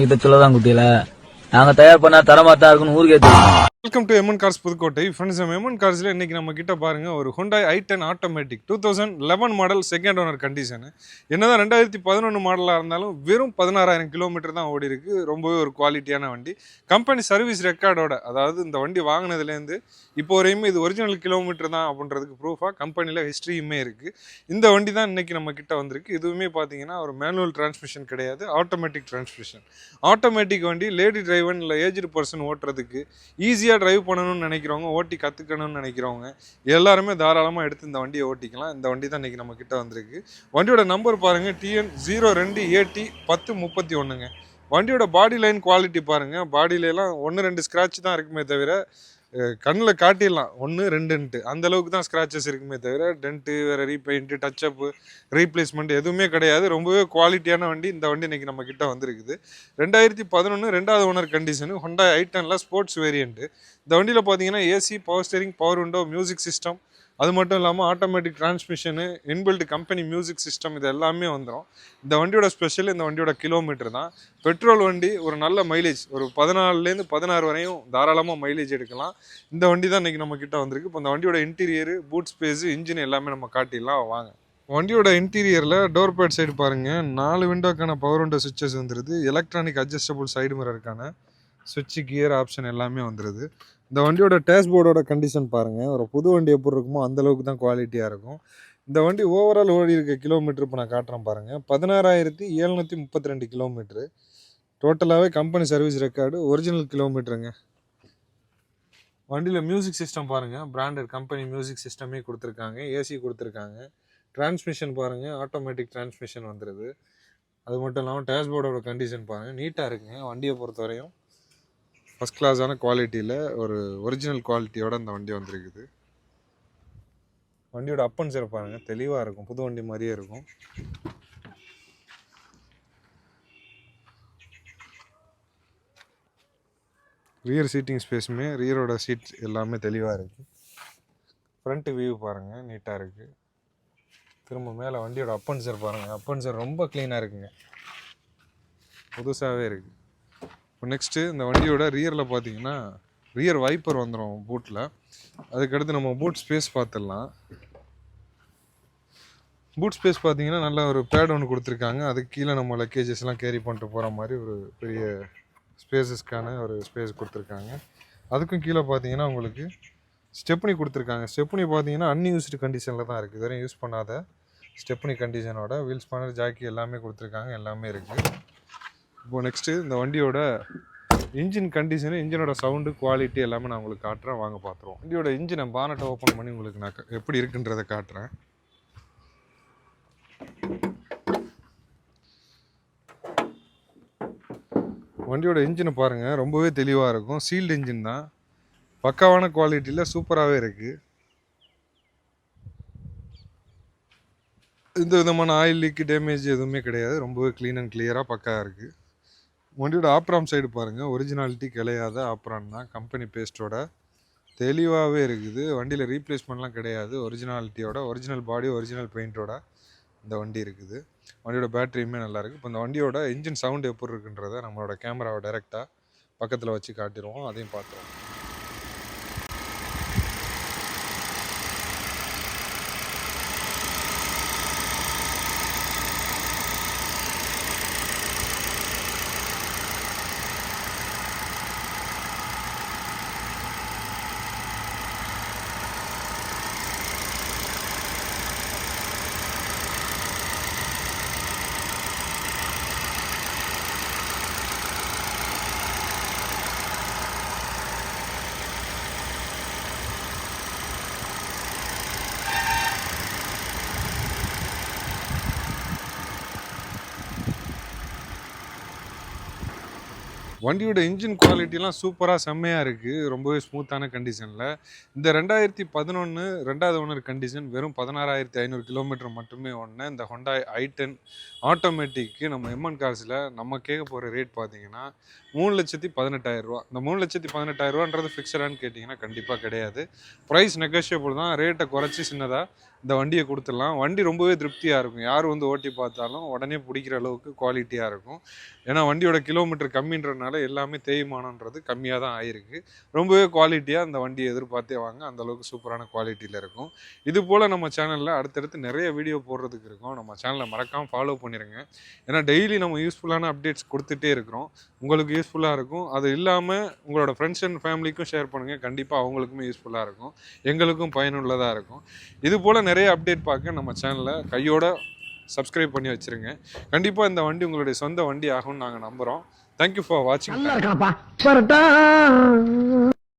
இதை சொல்லதான் குட்டியில நாங்க தயார் பண்ணா தரமா தான் இருக்குன்னு ஊருக்கே தெரியும். Welcome to MN cars Pudukkottai. Friends, MN கார்ஸில் இன்றைக்கி நம்ம கிட்ட பாருங்கள் ஒரு Hyundai i10 automatic 2011 model second owner condition. என்னதான் 2011 மாடலாக இருந்தாலும் வெறும் 16,000 கிலோமீட்டர் தான் ஓடி இருக்கு. ரொம்பவே ஒரு குவாலிட்டியான வண்டி. கம்பெனி சர்வீஸ் ரெக்கார்டோட, அதாவது இந்த வண்டி வாங்கினதுலேருந்து இப்போ வரையுமே இது ஒரிஜினல் கிலோமீட்டர் தான் அப்படின்றதுக்கு ப்ரூஃபாக கம்பெனியில் ஹிஸ்ட்ரியுமே இருக்குது. இந்த வண்டி தான் இன்றைக்கி நம்ம கிட்ட வந்திருக்கு. இதுவுமே பார்த்தீங்கன்னா ஒரு மேனுவல் டிரான்ஸ்மிஷன் கிடையாது, ஆட்டோமேட்டிக் டிரான்ஸ்மிஷன். ஆட்டோமேட்டிக் வண்டி லேடி டிரைவன் இல்லை ஏஜ்டு பர்சன் ஓட்டுறதுக்கு ஈஸியாக டிரைவ் பண்ணணும்னு நினைக்கிறவங்க, ஓட்டி கற்றுக்கணும்னு நினைக்கிறவங்க எல்லாருமே தாராளமாக எடுத்து இந்த வண்டியை ஓட்டிக்கலாம். இந்த வண்டி தான் இன்றைக்கி நம்ம கிட்ட வந்திருக்கு. வண்டியோட நம்பர் பாருங்கள், TN02AT1031ங்க. வண்டியோட பாடி லைன் குவாலிட்டி பாருங்கள். பாடியிலலாம் 1-2 ஸ்க்ராட்ச் தான் இருக்குமே தவிர, கண்ணில் காட்டிடலாம் 1-2ன்ட்டு அந்தளவுக்கு தான் ஸ்க்ராச்சஸ் இருக்குமே தவிர டென்ட்டு, வேறு ரீபெயிண்ட்டு, டச்சப்பு, ரீப்ளேஸ்மெண்ட் எதுவுமே கிடையாது. ரொம்பவே குவாலிட்டியான வண்டி. இந்த வண்டி இன்றைக்கி நம்ம கிட்ட வந்திருக்குது. 2011 2வது ஓனர் கண்டிஷனு, Hyundai i10ல ஸ்போர்ட்ஸ் வேரியண்ட்டு. இந்த வண்டியில் பார்த்தீங்கன்னா AC, power steering, power window, music system, அது மட்டும் இல்லாமல் automatic transmission, inbuilt company music system, இது எல்லாமே வந்துடும். இந்த வண்டியோட ஸ்பெஷல் இந்த வண்டியோட கிலோமீட்டர் தான். பெட்ரோல் வண்டி, ஒரு நல்ல மைலேஜ், ஒரு 14லேருந்து 16 வரையும் தாராளமாக மைலேஜ் எடுக்கலாம். இந்த வண்டி தான் இன்றைக்கி நம்ம கிட்ட வந்திருக்கு. இப்போ இந்த வண்டியோட இன்டீரியரு, பூட் ஸ்பேஸு, இன்ஜின் எல்லாமே நம்ம காட்டிடலாம் வாங்க. வண்டியோட இன்டீரியரில் டோர் பேட் சைடு பாருங்கள், 4 விண்டோக்கான பவர் விண்டோ சுவிட்சஸ் வந்துடுது. எலக்ட்ரானிக் அட்ஜஸ்டபுள் சைடு மிரருக்கான சுவிட்சு, கியர் ஆப்ஷன் எல்லாமே வந்துடுது. இந்த வண்டியோட டேஷ்போர்டோட கண்டிஷன் பாருங்கள், ஒரு புது வண்டி எப்படி இருக்குமோ அந்தளவுக்கு தான் குவாலிட்டியாக இருக்கும். இந்த வண்டி ஓவரால் ஓடி இருக்க கிலோமீட்டர் இப்போ நான் காட்டுறேன் பாருங்கள், 16,732 கிலோமீட்ரு. டோட்டலாகவே கம்பெனி சர்வீஸ் ரெக்கார்டு, ஒரிஜினல் கிலோமீட்டருங்க. வண்டியில் மியூசிக் சிஸ்டம் பாருங்கள், பிராண்டட் கம்பெனி மியூசிக் சிஸ்டமே கொடுத்துருக்காங்க, ஏசி கொடுத்துருக்காங்க. டிரான்ஸ்மிஷன் பாருங்கள், ஆட்டோமேட்டிக் டிரான்ஸ்மிஷன் வந்துடுது. அது மட்டும் இல்லாமல் டேஷ்போர்டோட கண்டிஷன் பாருங்கள், நீட்டாக இருக்குங்க. வண்டியை பொறுத்தவரையும் ஃபஸ்ட் கிளாஸான குவாலிட்டியில் ஒரு ஒரிஜினல் குவாலிட்டியோட இந்த வண்டி வந்திருக்குது. வண்டியோட அப்பன் சேர் பாருங்கள், தெளிவாக இருக்கும், புது வண்டி மாதிரியே இருக்கும். ரியர் சீட்டிங் ஸ்பேஸுமே, ரியரோட சீட் எல்லாமே தெளிவாக இருக்குது. ஃப்ரண்ட் வியூ பாருங்கள், நீட்டாக இருக்குது. திரும்ப மேலே வண்டியோட அப்பன் சேர் பாருங்கள், அப்பன் சேர் ரொம்ப க்ளீனாக இருக்குங்க, புதுசாகவே இருக்குது. இப்போ நெக்ஸ்ட்டு இந்த வண்டியோட ரியரில் பார்த்தீங்கன்னா ரியர் வைப்பர் வந்துடும் பூட்டில். அதுக்கடுத்து நம்ம பூட் ஸ்பேஸ் பார்த்துடலாம். பூட் ஸ்பேஸ் பார்த்தீங்கன்னா நல்ல ஒரு பேட் ஒன்று கொடுத்துருக்காங்க. அதுக்கு கீழே நம்ம லக்கேஜஸ்லாம் கேரி பண்ணிட்டு போகிற மாதிரி ஒரு பெரிய ஸ்பேஸஸ்க்கான ஒரு ஸ்பேஸ் கொடுத்துருக்காங்க. அதுக்கும் கீழே பார்த்தீங்கன்னா உங்களுக்கு ஸ்டெப்னி கொடுத்துருக்காங்க. ஸ்டெப்னி பார்த்தீங்கன்னா அன்யூஸ்டு கண்டிஷனில் தான் இருக்குது, இதுவரையும் யூஸ் பண்ணாத ஸ்டெப்னி கண்டிஷனோட. வீல் ஸ்பானர், ஜாக்கி எல்லாமே கொடுத்துருக்காங்க, எல்லாமே இருக்குது. இப்போது நெக்ஸ்ட்டு இந்த வண்டியோட இன்ஜின் கண்டிஷனு, இன்ஜினோட சவுண்டு, குவாலிட்டி எல்லாமே நான் உங்களுக்கு காட்டுறேன், வாங்க பார்த்துருவோம். வண்டியோட இன்ஜினை பானட்டை ஓப்பன் பண்ணி உங்களுக்கு நான் எப்படி இருக்குன்றதை காட்டுறேன். வண்டியோட இன்ஜினை பாருங்கள், ரொம்பவே தெளிவாக இருக்கும். சீல்டு இன்ஜின் தான், பக்காவான குவாலிட்டியில் சூப்பராகவே இருக்குது. எந்த விதமான ஆயில் லீக்கு, டேமேஜ் எதுவுமே கிடையாது. ரொம்பவே க்ளீன் அண்ட் கிளியராக பக்காவாக இருக்குது. வண்டியோட ஆப்ராம் சைடு பாருங்கள், ஒரிஜினாலிட்டி கிடையாத ஆப்ரான் தான், கம்பெனி பேஸ்ட்டோட தெளிவாகவே இருக்குது. வண்டியில் ரீப்ளேஸ்மெண்ட்லாம் கிடையாது, ஒரிஜினாலிட்டியோட, ஒரிஜினல் பாடி, ஒரிஜினல் பெயிண்டோட இந்த வண்டி இருக்குது. வண்டியோட பேட்டரியுமே நல்லாயிருக்கு. இப்போ இந்த வண்டியோட இன்ஜின் சவுண்டு எப்படி இருக்குன்றதை நம்மளோட கேமராவை டைரெக்டாக பக்கத்தில் வச்சு காட்டிடுவோம், அதையும் பார்த்துருவோம். வண்டியோட இன்ஜின் குவாலிட்டிலாம் சூப்பராக செம்மையாக இருக்குது, ரொம்பவே ஸ்மூத்தான கண்டிஷனில். இந்த 2011 2வது ஓனர் கண்டிஷன் வெறும் 16,500 கிலோமீட்டர் மட்டுமே ஓடின இந்த Hyundai i10 ஆட்டோமேட்டிக்கு நம்ம எம்என் கார்ஸில் நம்ம கேட்க போகிற ரேட் பார்த்தீங்கன்னா 3,18,000 ரூபா. இந்த 3,18,000 ரூபான்றது ஃபிக்ஸடான்னு கேட்டிங்கன்னா கண்டிப்பாக கிடையாது. ப்ரைஸ் நெகோஷியபிள் தான். ரேட்டை குறைச்சி சின்னதாக இந்த வண்டியை கொடுத்துடலாம். வண்டி ரொம்பவே திருப்தியாக இருக்கும். யார் வந்து ஓட்டி பார்த்தாலும் உடனே பிடிக்கிற அளவுக்கு குவாலிட்டியாக இருக்கும். ஏன்னா வண்டியோட கிலோமீட்டர் கம்மின்றதுனால எல்லாமே தேய்மானன்றது கம்மியாக தான் ஆயிருக்கு. ரொம்பவே குவாலிட்டியாக அந்த வண்டியை எதிர்பார்த்தே வாங்க, அந்தளவுக்கு சூப்பரான குவாலிட்டியில் இருக்கும். இது போல் நம்ம சேனலில் அடுத்தடுத்து நிறைய வீடியோ போடுறதுக்கு இருக்கும். நம்ம சேனலை மறக்காமல் ஃபாலோ பண்ணிடுங்க. ஏன்னா டெய்லி நம்ம யூஸ்ஃபுல்லான அப்டேட்ஸ் கொடுத்துட்டே இருக்கிறோம். உங்களுக்கு யூஸ்ஃபுல்லாக இருக்கும். அது இல்லாமல் உங்களோட ஃப்ரெண்ட்ஸ் அண்ட் ஃபேமிலிக்கும் ஷேர் பண்ணுங்கள். கண்டிப்பாக அவங்களுக்குமே யூஸ்ஃபுல்லாக இருக்கும், எங்களுக்கும் பயனுள்ளதாக இருக்கும். இது போல் நிறைய அப்டேட் பார்க்க நம்ம சேனலை கையோட சப்ஸ்கிரைப் பண்ணி வச்சுருங்க. கண்டிப்பாக இந்த வண்டி உங்களுடைய சொந்த வண்டி ஆகும்னு நாங்கள் நம்புகிறோம். தேங்க்யூ ஃபார் வாட்சிங்.